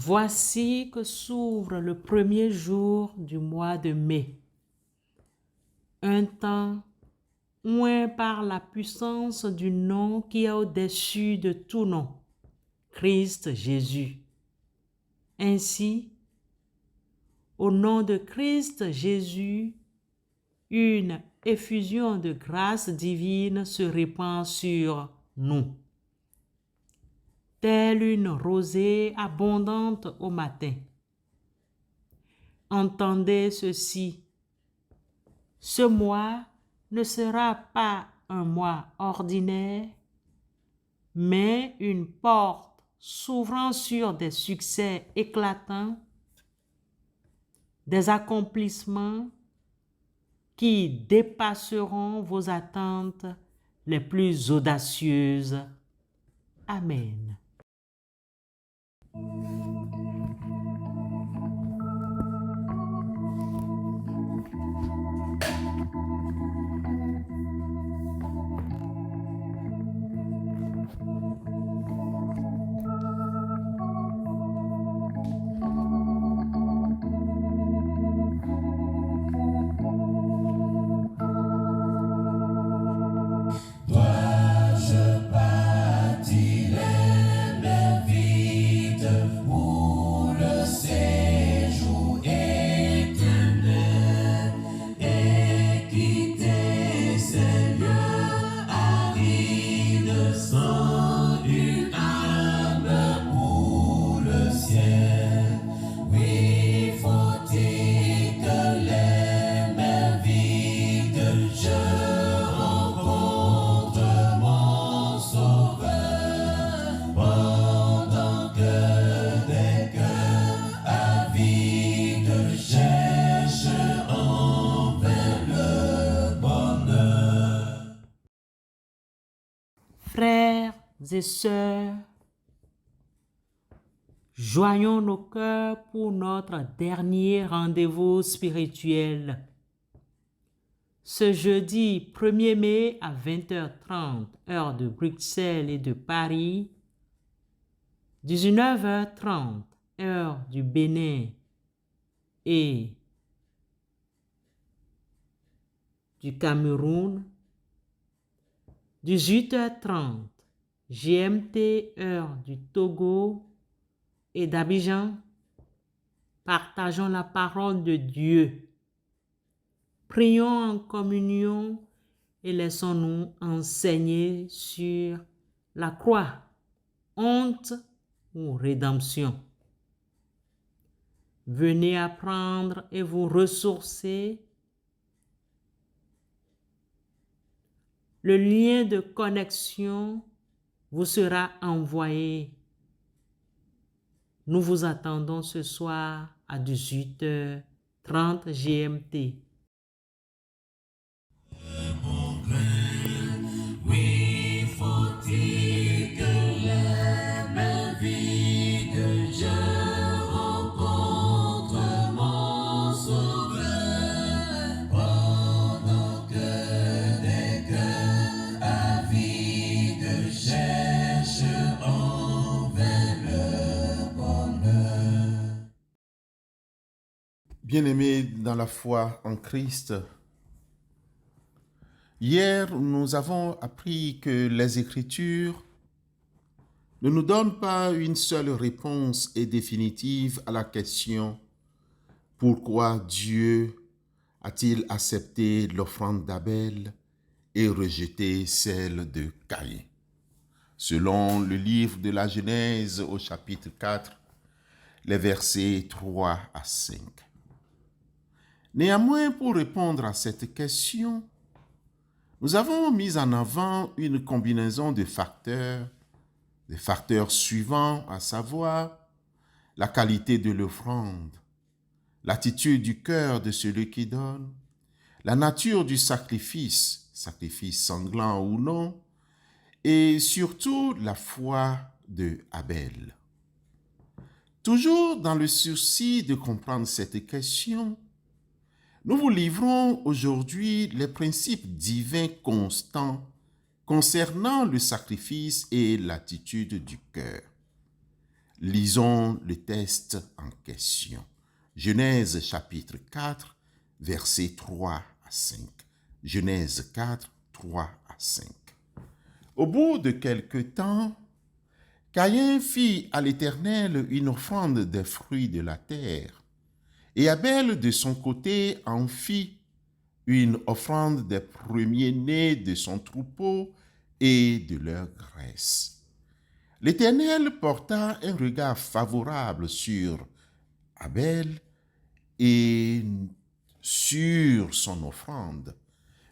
Voici que s'ouvre le premier jour du mois de mai, un temps oint par la puissance du nom qui est au-dessus de tout nom, Christ Jésus. Ainsi, au nom de Christ Jésus, une effusion de grâce divine se répand sur nous, telle une rosée abondante au matin. Entendez ceci, ce mois ne sera pas un mois ordinaire, mais une porte s'ouvrant sur des succès éclatants, des accomplissements qui dépasseront vos attentes les plus audacieuses. Amen. Frères et sœurs, joignons nos cœurs pour notre dernier rendez-vous spirituel. Ce jeudi 1er mai à 20h30, heure de Bruxelles et de Paris, 19h30, heure du Bénin et du Cameroun, 18h30, GMT, heure du Togo et d'Abidjan, partageons la parole de Dieu. Prions en communion et laissons-nous enseigner sur la croix, honte ou rédemption. Venez apprendre et vous ressourcer. Le lien de connexion vous sera envoyé. Nous vous attendons ce soir à 18h30 GMT. Bien-aimés dans la foi en Christ, hier nous avons appris que les Écritures ne nous donnent pas une seule réponse et définitive à la question « Pourquoi Dieu a-t-il accepté l'offrande d'Abel et rejeté celle de Caïn ?» Selon le livre de la Genèse au chapitre 4, les versets 3 à 5. Néanmoins, pour répondre à cette question, nous avons mis en avant une combinaison de facteurs suivants, à savoir la qualité de l'offrande, l'attitude du cœur de celui qui donne, la nature du sacrifice sanglant ou non, et surtout la foi de Abel. Toujours dans le souci de comprendre cette question, nous vous livrons aujourd'hui les principes divins constants concernant le sacrifice et l'attitude du cœur. Lisons le texte en question. Genèse chapitre 4, versets 3 à 5. Genèse 4, 3 à 5. Au bout de quelque temps, Caïn fit à l'Éternel une offrande des fruits de la terre, et Abel de son côté en fit une offrande des premiers-nés de son troupeau et de leur graisse. L'Éternel porta un regard favorable sur Abel et sur son offrande,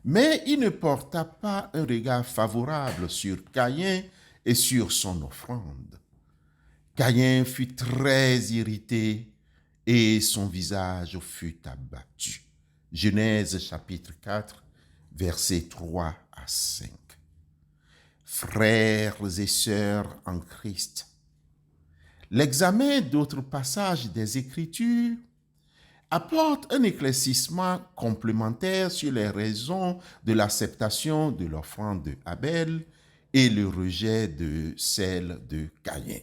mais il ne porta pas un regard favorable sur Caïn et sur son offrande. Caïn fut très irrité et son visage fut abattu. Genèse chapitre 4, versets 3 à 5. Frères et sœurs en Christ, l'examen d'autres passages des Écritures apporte un éclaircissement complémentaire sur les raisons de l'acceptation de l'offrande de Abel et le rejet de celle de Caïn.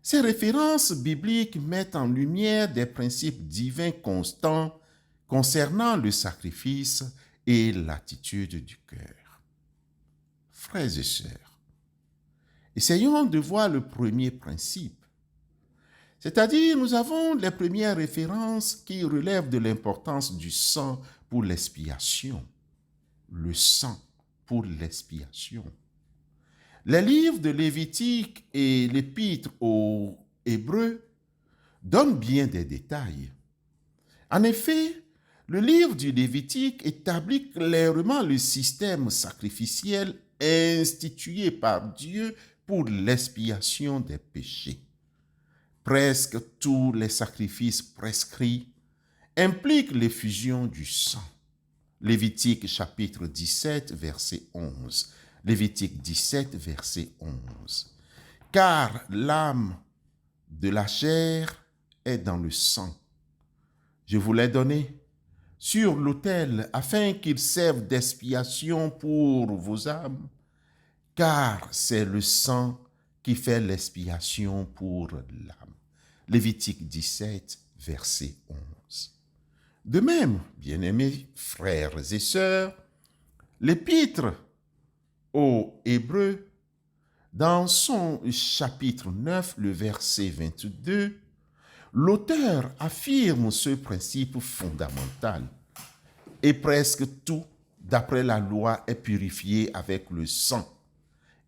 Ces références bibliques mettent en lumière des principes divins constants concernant le sacrifice et l'attitude du cœur. Frères et sœurs, essayons de voir le premier principe. C'est-à-dire, nous avons les premières références qui relèvent de l'importance du sang pour l'expiation. Le sang pour l'expiation. Les livres de Lévitique et l'Épître aux Hébreux donnent bien des détails. En effet, le livre du Lévitique établit clairement le système sacrificiel institué par Dieu pour l'expiation des péchés. Presque tous les sacrifices prescrits impliquent l'effusion du sang. Lévitique chapitre 17, verset 11. Lévitique 17, verset 11. Car l'âme de la chair est dans le sang. Je vous l'ai donné sur l'autel afin qu'il serve d'expiation pour vos âmes, car c'est le sang qui fait l'expiation pour l'âme. Lévitique 17, verset 11. De même, bien-aimés frères et sœurs, l'Épître aux Hébreux, dans son chapitre 9, le verset 22, l'auteur affirme ce principe fondamental. Et presque tout, d'après la loi, est purifié avec le sang.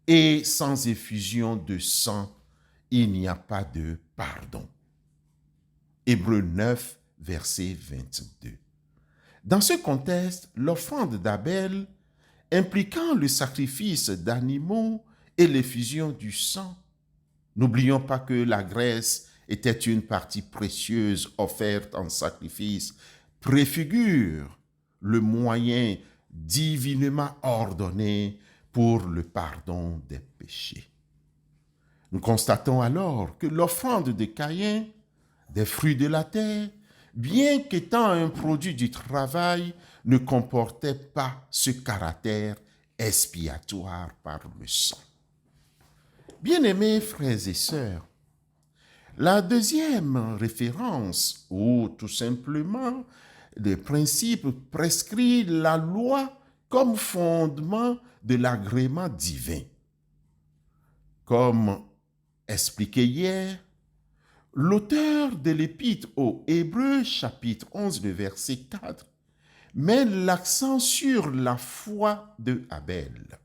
Et sans effusion de sang, il n'y a pas de pardon. Hébreux 9, verset 22. Dans ce contexte, l'offrande d'Abel, impliquant le sacrifice d'animaux et l'effusion du sang, n'oublions pas que la graisse était une partie précieuse offerte en sacrifice, préfigure le moyen divinement ordonné pour le pardon des péchés. Nous constatons alors que l'offrande de Caïn, des fruits de la terre, bien qu'étant un produit du travail, ne comportait pas ce caractère expiatoire par le sang. Bien-aimés frères et sœurs, la deuxième référence, ou tout simplement le principe, prescrit la loi comme fondement de l'agrément divin. Comme expliqué hier, l'auteur de l'Épître aux Hébreux, chapitre 11, le verset 4, met l'accent sur la foi de Abel.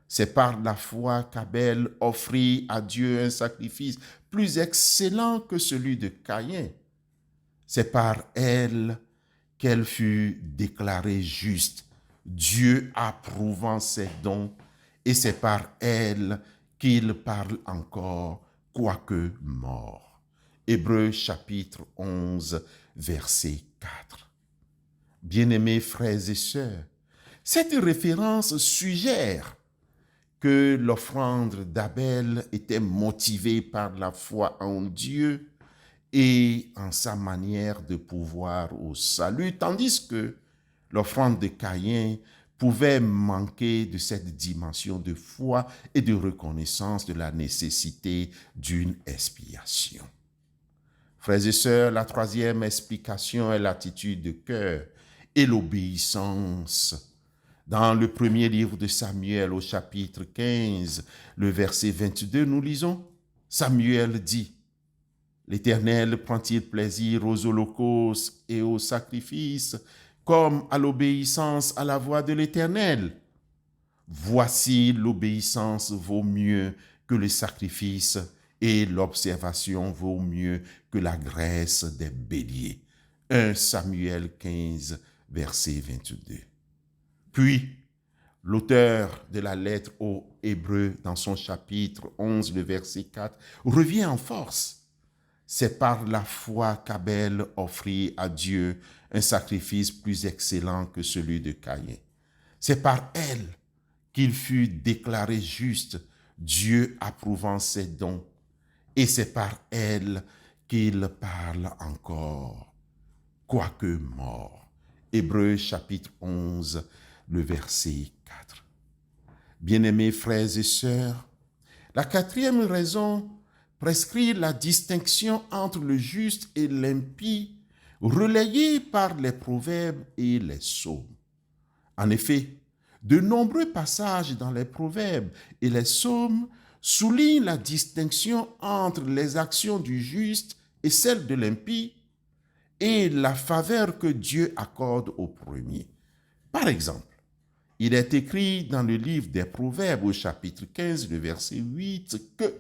C'est par la foi qu'Abel offrit à Dieu un sacrifice plus excellent que celui de Caïn. C'est par elle qu'elle fut déclarée juste, Dieu approuvant ses dons, et c'est par elle qu'il parle encore, quoique mort. Hébreux chapitre 11, verset 4. Bien-aimés frères et sœurs, cette référence suggère que l'offrande d'Abel était motivée par la foi en Dieu et en sa manière de pouvoir au salut, tandis que l'offrande de Caïn pouvaient manquer de cette dimension de foi et de reconnaissance de la nécessité d'une expiation. Frères et sœurs, la troisième explication est l'attitude de cœur et l'obéissance. Dans le premier livre de Samuel, au chapitre 15, le verset 22, nous lisons, Samuel dit, « L'Éternel prend-il plaisir aux holocaustes et aux sacrifices, comme à l'obéissance à la voix de l'Éternel? Voici l'obéissance vaut mieux que le sacrifice, et l'observation vaut mieux que la graisse des béliers. » 1 Samuel 15, verset 22. Puis, l'auteur de la lettre aux Hébreux, dans son chapitre 11, le verset 4, revient en force. C'est par la foi qu'Abel offrit à Dieu un sacrifice plus excellent que celui de Caïn. C'est par elle qu'il fut déclaré juste, Dieu approuvant ses dons. Et c'est par elle qu'il parle encore, quoique mort. Hébreux chapitre 11, le verset 4. Bien-aimés frères et sœurs, la quatrième raison prescrit la distinction entre le juste et l'impie, relayée par les proverbes et les psaumes. En effet, de nombreux passages dans les proverbes et les psaumes soulignent la distinction entre les actions du juste et celles de l'impie et la faveur que Dieu accorde au premier. Par exemple, il est écrit dans le livre des Proverbes au chapitre 15, le verset 8, que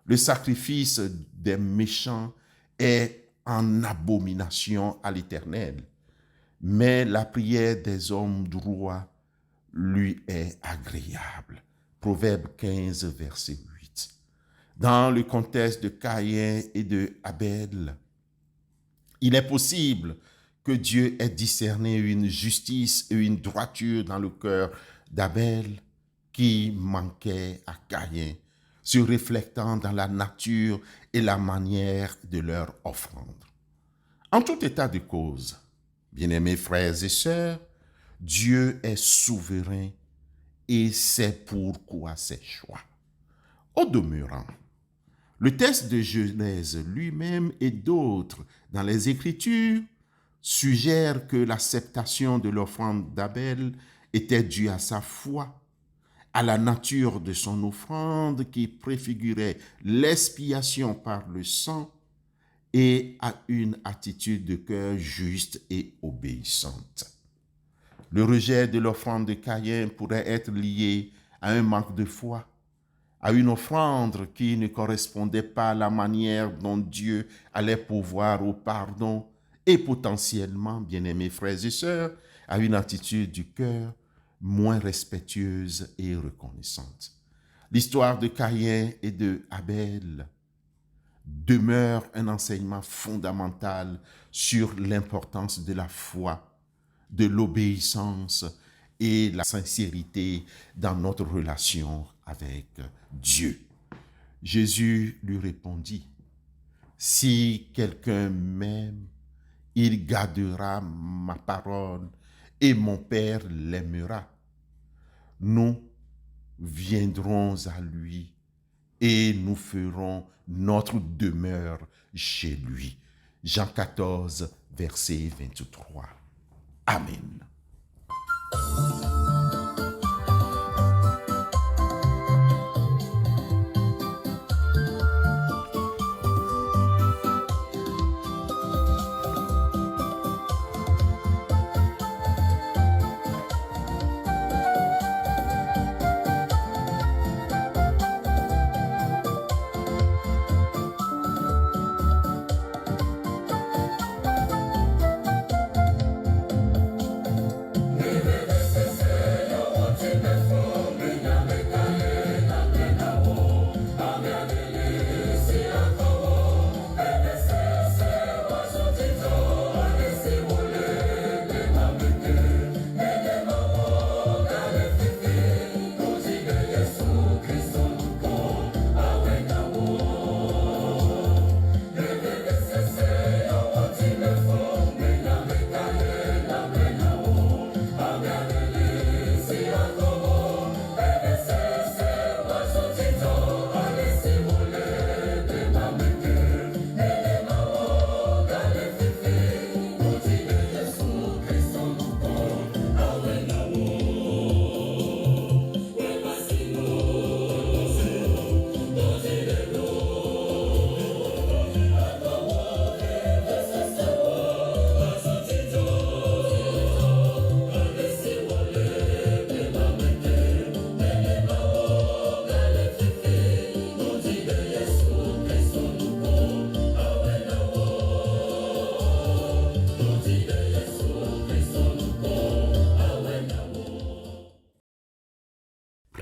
le sacrifice des méchants est en abomination à l'Éternel, mais la prière des hommes droits lui est agréable. Proverbe 15, verset 8. Dans le contexte de Caïn et de Abel, il est possible que Dieu ait discerné une justice et une droiture dans le cœur d'Abel qui manquait à Caïn, se reflétant dans la nature et la manière de leur offrande. En tout état de cause, bien-aimés frères et sœurs, Dieu est souverain et c'est pourquoi ses choix. Au demeurant, le texte de Genèse lui-même et d'autres dans les Écritures suggèrent que l'acceptation de l'offrande d'Abel était due à sa foi, à la nature de son offrande qui préfigurait l'expiation par le sang et à une attitude de cœur juste et obéissante. Le rejet de l'offrande de Caïn pourrait être lié à un manque de foi, à une offrande qui ne correspondait pas à la manière dont Dieu allait pourvoir au pardon et potentiellement, bien-aimés frères et sœurs, à une attitude du cœur moins respectueuse et reconnaissante. L'histoire de Caïn et de Abel demeure un enseignement fondamental sur l'importance de la foi, de l'obéissance et la sincérité dans notre relation avec Dieu. Jésus lui répondit, « Si quelqu'un m'aime, il gardera ma parole et mon Père l'aimera. Nous viendrons à lui et nous ferons notre demeure chez lui. » Jean 14, verset 23. Amen.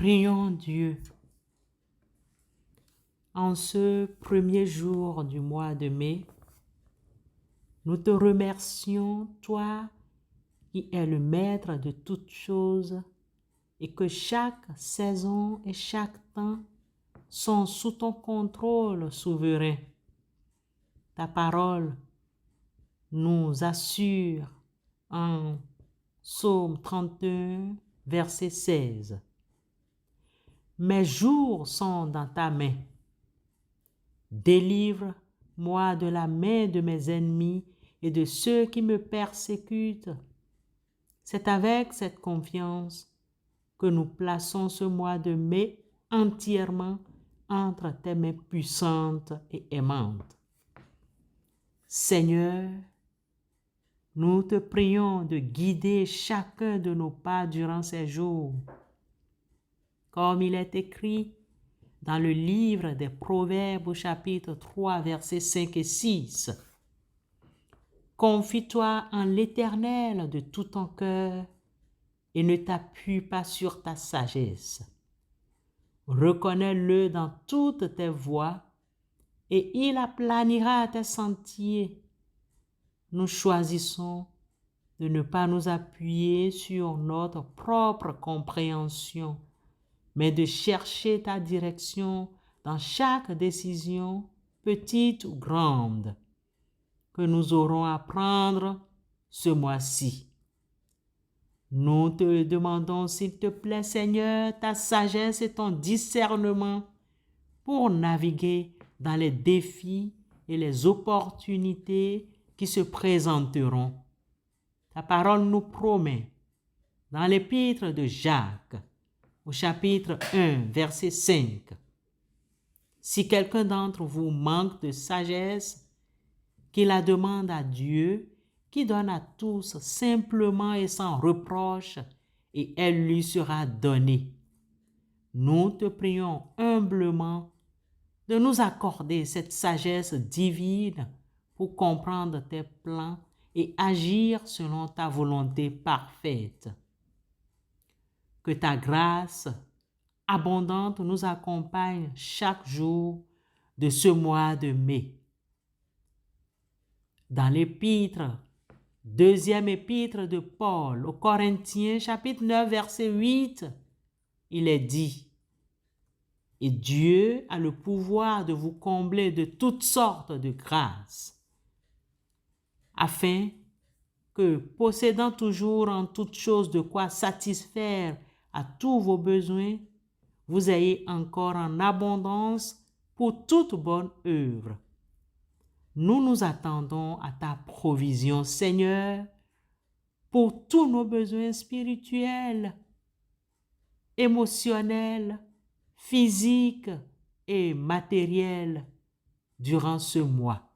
Prions Dieu. En ce premier jour du mois de mai, nous te remercions, toi qui es le maître de toutes choses et que chaque saison et chaque temps sont sous ton contrôle souverain. Ta parole nous assure en Psaume 31, verset 16. Mes jours sont dans ta main. Délivre-moi de la main de mes ennemis et de ceux qui me persécutent. C'est avec cette confiance que nous plaçons ce mois de mai entièrement entre tes mains puissantes et aimantes. Seigneur, nous te prions de guider chacun de nos pas durant ces jours. Comme il est écrit dans le livre des Proverbes au chapitre 3, versets 5 et 6. Confie-toi en l'Éternel de tout ton cœur et ne t'appuie pas sur ta sagesse. Reconnais-le dans toutes tes voies et il aplanira tes sentiers. Nous choisissons de ne pas nous appuyer sur notre propre compréhension, mais de chercher ta direction dans chaque décision, petite ou grande, que nous aurons à prendre ce mois-ci. Nous te demandons, s'il te plaît, Seigneur, ta sagesse et ton discernement pour naviguer dans les défis et les opportunités qui se présenteront. Ta parole nous promet, dans l'épître de Jacques, au chapitre 1, verset 5. Si quelqu'un d'entre vous manque de sagesse, qu'il la demande à Dieu, qui donne à tous simplement et sans reproche, et elle lui sera donnée. Nous te prions humblement de nous accorder cette sagesse divine pour comprendre tes plans et agir selon ta volonté parfaite. Que ta grâce abondante nous accompagne chaque jour de ce mois de mai. Dans l'épître, deuxième épître de Paul aux Corinthiens, chapitre 9, verset 8, il est dit: « Et Dieu a le pouvoir de vous combler de toutes sortes de grâces, afin que, possédant toujours en toutes choses de quoi satisfaire à tous vos besoins, vous ayez encore en abondance pour toute bonne œuvre. » Nous nous attendons à ta provision, Seigneur, pour tous nos besoins spirituels, émotionnels, physiques et matériels durant ce mois.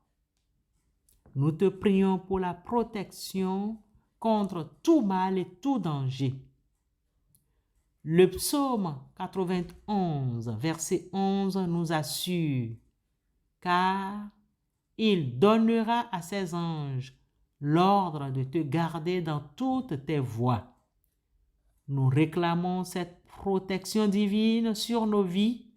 Nous te prions pour la protection contre tout mal et tout danger. Le psaume 91, verset 11 nous assure: « Car il donnera à ses anges l'ordre de te garder dans toutes tes voies. » Nous réclamons cette protection divine sur nos vies,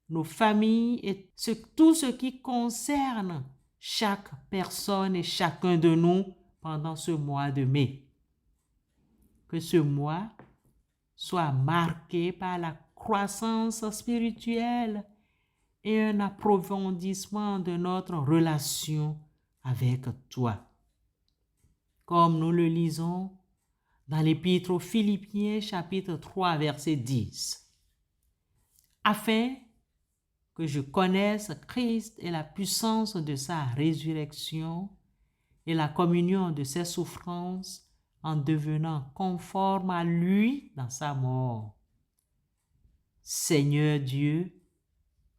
nos familles et tout ce qui concerne chaque personne et chacun de nous pendant ce mois de mai. Que ce mois soit marqué par la croissance spirituelle et un approfondissement de notre relation avec toi. Comme nous le lisons dans l'épître aux Philippiens, chapitre 3, verset 10. Afin que je connaisse Christ et la puissance de sa résurrection et la communion de ses souffrances en devenant conforme à lui dans sa mort. Seigneur Dieu,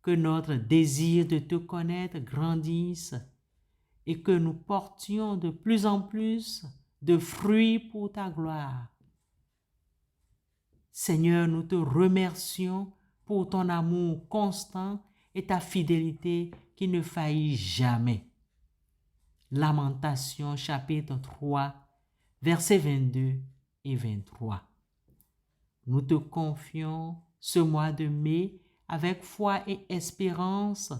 que notre désir de te connaître grandisse et que nous portions de plus en plus de fruits pour ta gloire. Seigneur, nous te remercions pour ton amour constant et ta fidélité qui ne faillit jamais. Lamentations chapitre 3, versets 22 et 23. Nous te confions ce mois de mai avec foi et espérance,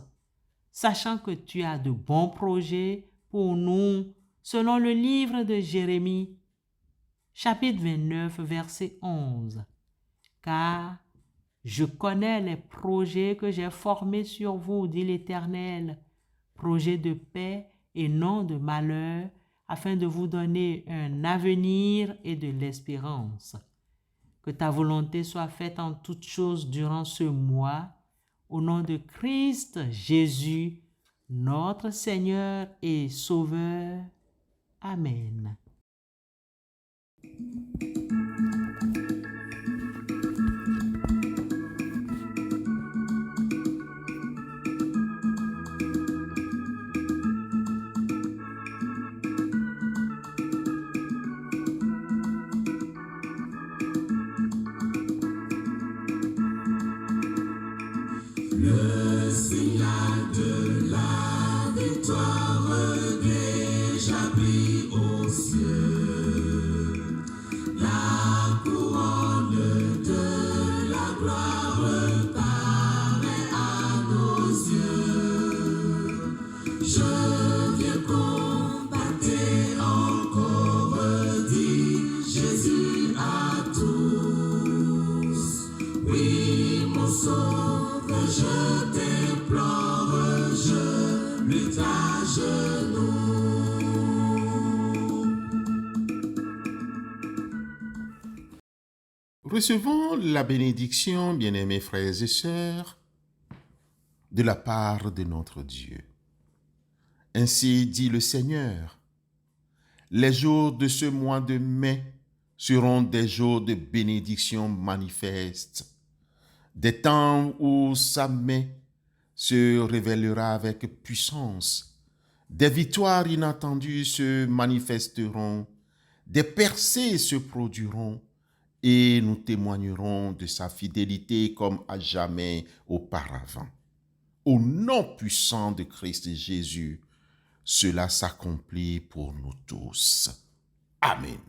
sachant que tu as de bons projets pour nous, selon le livre de Jérémie, chapitre 29, verset 11. Car je connais les projets que j'ai formés sur vous, dit l'Éternel, projets de paix et non de malheur, afin de vous donner un avenir et de l'espérance. Que ta volonté soit faite en toutes choses durant ce mois, au nom de Christ Jésus, notre Seigneur et Sauveur. Amen. Le signal de la victoire déjà brille aux cieux. La couronne de la gloire paraît à nos yeux. Je viens combattre encore, dit Jésus à tous. Oui, mon sauveur, je t'implore, je lutte à genoux. Recevons la bénédiction, bien-aimés frères et sœurs, de la part de notre Dieu. Ainsi dit le Seigneur, les jours de ce mois de mai seront des jours de bénédiction manifeste, des temps où sa main se révélera avec puissance, des victoires inattendues se manifesteront, des percées se produiront, et nous témoignerons de sa fidélité comme à jamais auparavant. Au nom puissant de Christ Jésus, cela s'accomplit pour nous tous. Amen.